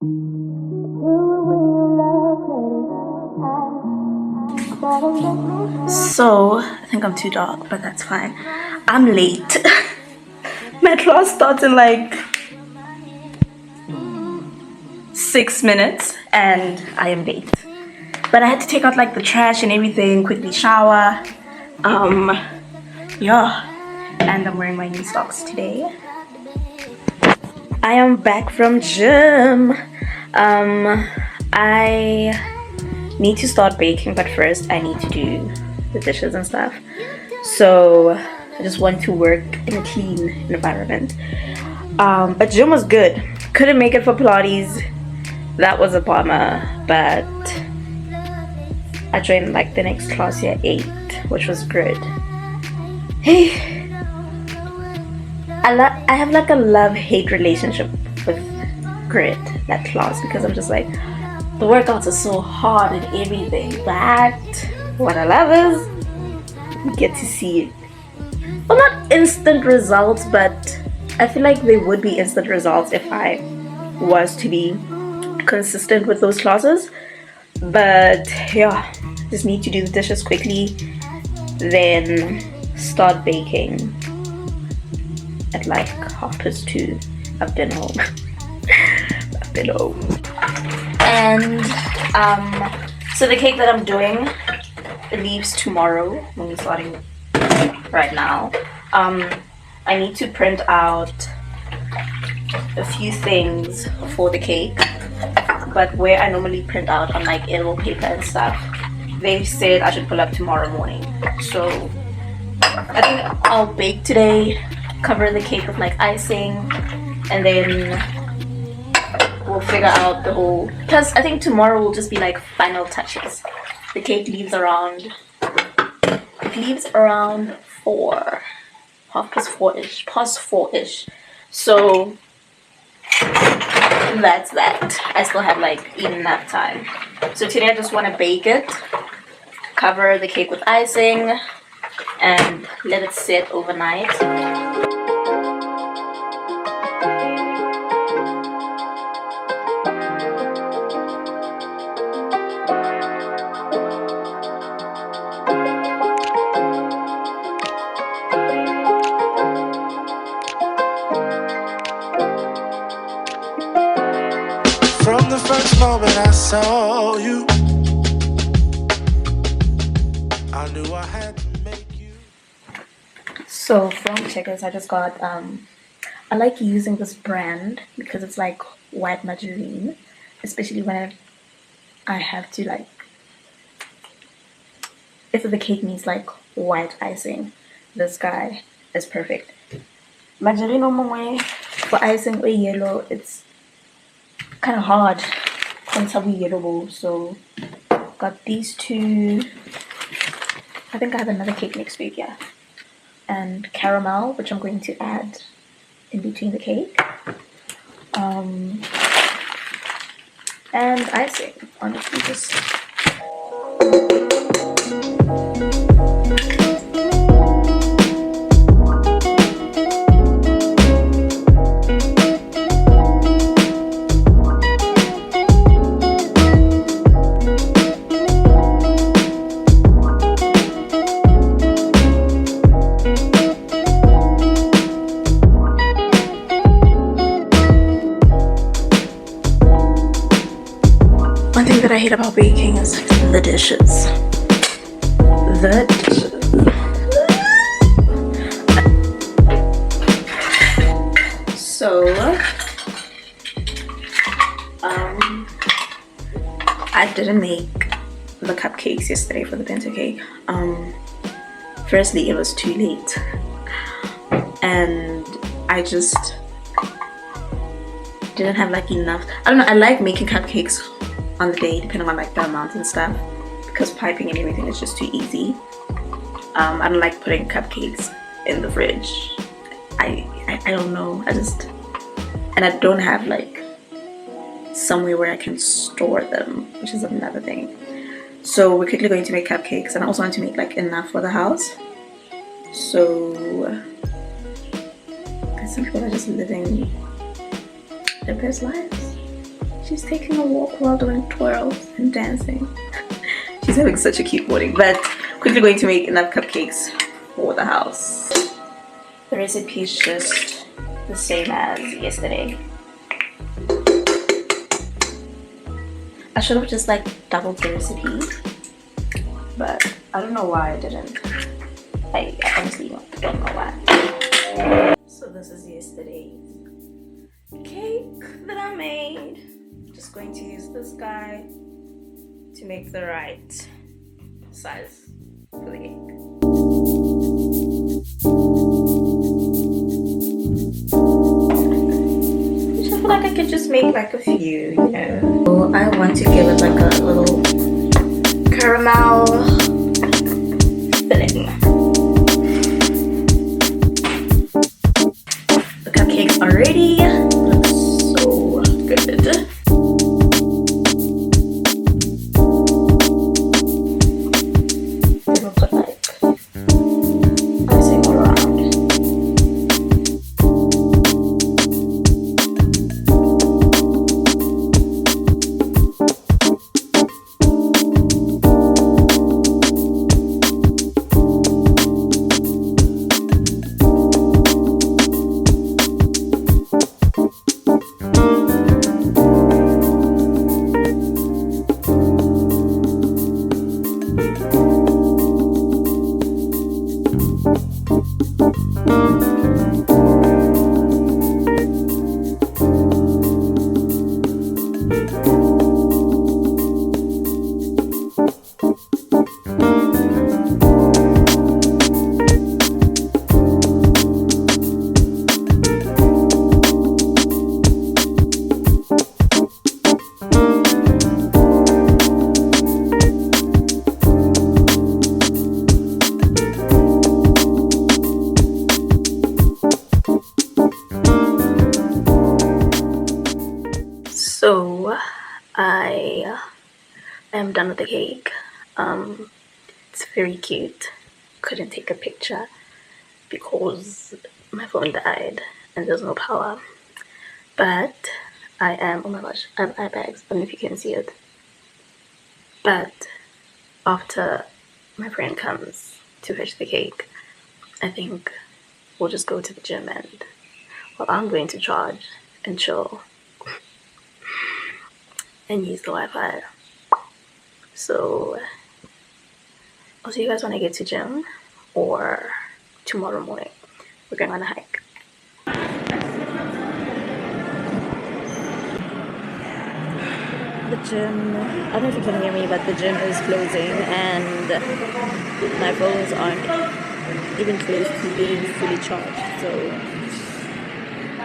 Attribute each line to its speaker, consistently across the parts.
Speaker 1: So, I think I'm too dark, but that's fine. I'm late. My class starts in like 6 minutes and I am late. But I had to take out like the trash and everything, quickly shower. Yeah. And I'm wearing my new socks today. I am back from gym. I need to start baking, but first I need to do the dishes and stuff. So I just want to work in a clean environment. But gym was good. Couldn't make it for Pilates. That was a bummer, but I joined like the next class here at 8, which was good. Hey, I have like a love-hate relationship with grit, that class, because I'm just like, the workouts are so hard and everything, but what I love is you get to see it. Well, not instant results, but I feel like there would be instant results if I was to be consistent with those classes. But yeah, just need to do the dishes quickly, then start baking at like 2:30. I've been home. I've been home. And so the cake that I'm doing, it leaves tomorrow. I'm only starting right now. I need to print out a few things for the cake, but where I normally print out on like edible paper and stuff, they said I should pull up tomorrow morning. So I think I'll bake today, cover the cake with like icing, and then we'll figure out the whole, plus I think tomorrow will just be like final touches. The cake leaves around 4, 4:30ish, past 4ish. So that's that. I still have like enough time. So today I just want to bake it, cover the cake with icing, and let it sit overnight.
Speaker 2: From the first moment I saw you, I knew I had to make you.
Speaker 1: So from Checkers, I just got I like using this brand because it's like white margarine, especially when I have to like, if the cake needs like white icing, this guy is perfect. Margarine omongwe for icing or yellow, it's kind of hard. Yellow, so got these two. I think I have another cake next week, yeah. And caramel, which I'm going to add in between the cake. And icing, honestly, just. One thing that I hate about baking is the dishes. The dishes. So, I didn't make the cupcakes yesterday for the bento cake. Firstly, it was too late, and I just didn't have like enough. I don't know. I like making cupcakes on the day, depending on like the amount and stuff, because piping and everything is just too easy. I don't like putting cupcakes in the fridge. I don't know. And I don't have like somewhere where I can store them, which is another thing. So we're quickly going to make cupcakes, and I also want to make like enough for the house. So some people are just living their best lives. She's taking a walk while doing twirls and dancing. She's having such a cute morning. But quickly going to make enough cupcakes for the house. The recipe is just the same as yesterday. I should have just like doubled the recipe, but I don't know why I didn't. I honestly don't know why. So this is yesterday's cake that I made. Just going to use this guy to make the right size for the cake. I feel like I could just make like a few, you know. So I want to give it like a little caramel filling. The cupcakes are ready. Looks so good. We'll put like icing all around. So I am done with the cake. It's very cute. Couldn't take a picture because my phone died and there's no power. But I am, oh my gosh, I have eye bags. I don't know if you can see it. But after my friend comes to fetch the cake, I think we'll just go to the gym and, well, I'm going to charge and chill and use the Wi-Fi. So I'll see you guys when I get to gym, or tomorrow morning. We're going on a hike. The gym, I don't know if you can hear me, but the gym is closing and my phones aren't even close to being fully charged. So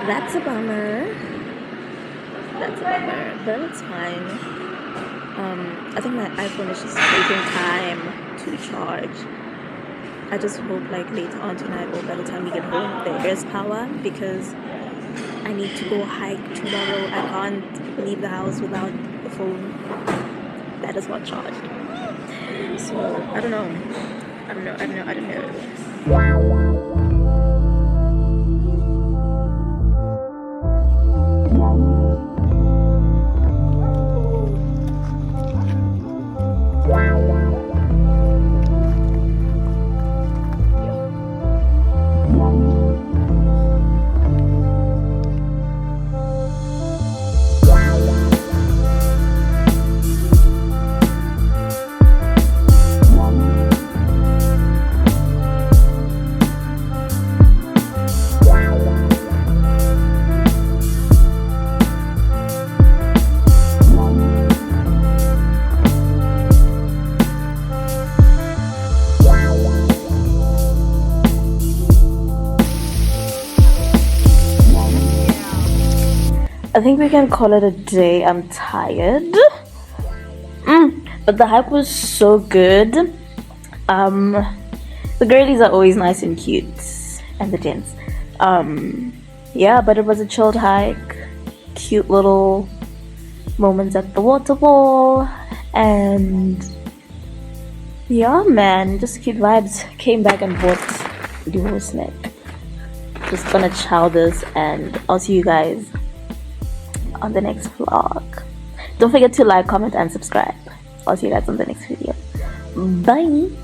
Speaker 1: that's a bummer. But it's fine. I think my iPhone is just taking time to charge. I just hope like later on tonight or by the time we get home there is power, because I need to go hike tomorrow. I can't leave the house without the phone that is not charged. So I don't know. I think we can call it a day. I'm tired. But the hike was so good. The girlies are always nice and cute, and the gents. Yeah, but it was a chilled hike. Cute little moments at the waterfall, and yeah, man, just cute vibes. Came back and bought the whole snack. Just gonna chow this, and I'll see you guys on the next vlog. Don't forget to like, comment, and subscribe. I'll see you guys on the next video. Bye.